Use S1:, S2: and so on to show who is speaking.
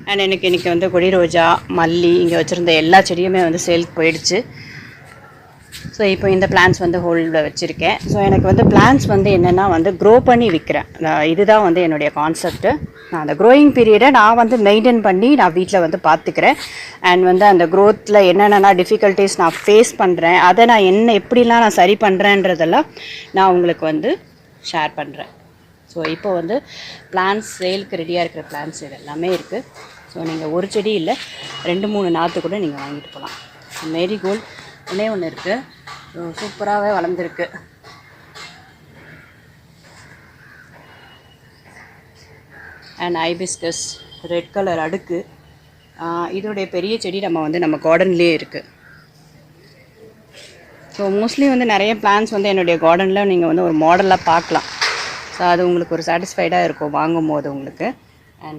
S1: And எனக்கு இன்றைக்கி வந்து கொடி ரோஜா, மல்லி, இங்கே வச்சுருந்த எல்லா செடியுமே வந்து சேல்க்கு போயிடுச்சு. ஸோ இப்போ இந்த பிளான்ஸ் வந்து ஹோல்டில் வச்சுருக்கேன். ஸோ எனக்கு வந்து பிளான்ஸ் வந்து என்னென்னா வந்து க்ரோ பண்ணி விற்கிறேன். இதுதான் வந்து என்னுடைய கான்செப்ட்டு. நான் அந்த க்ரோயிங் பீரியடை நான் வந்து மெயின்டைன் பண்ணி நான் வீட்டில் வந்து பார்த்துக்கிறேன். அண்ட் வந்து அந்த க்ரோத்தில் என்னென்னா டிஃபிகல்ட்டிஸ் நான் ஃபேஸ் பண்ணுறேன், அதை நான் எப்படிலாம் நான் சரி பண்ணுறேன்றதெல்லாம் நான் உங்களுக்கு வந்து ஷேர் பண்ணுறேன். ஸோ இப்போ வந்து பிளான்ஸ் சேலுக்கு ரெடியாக இருக்கிற பிளான்ஸ் இது எல்லாமே இருக்குது. ஸோ நீங்கள் ஒரு செடி இல்லை 2-3 நாற்று கூட நீங்கள் வாங்கிட்டு போகலாம். மேரிகோல்டு ஒன்று இருக்குது. ஸோ சூப்பராகவே வளர்ந்துருக்கு. அண்ட் ஹைபிஸ்கஸ் ரெட் கலர் அடுக்கு, இதோடைய பெரிய செடி நம்ம கார்டன்லேயே இருக்குது. ஸோ மோஸ்ட்லி வந்து நிறைய பிளான்ஸ் வந்து என்னுடைய கார்டனில் நீங்கள் வந்து ஒரு மாடலாக பார்க்கலாம். ஸோ அது உங்களுக்கு ஒரு சாட்டிஸ்ஃபைடாக இருக்கும் வாங்கும் போது உங்களுக்கு. அண்ட்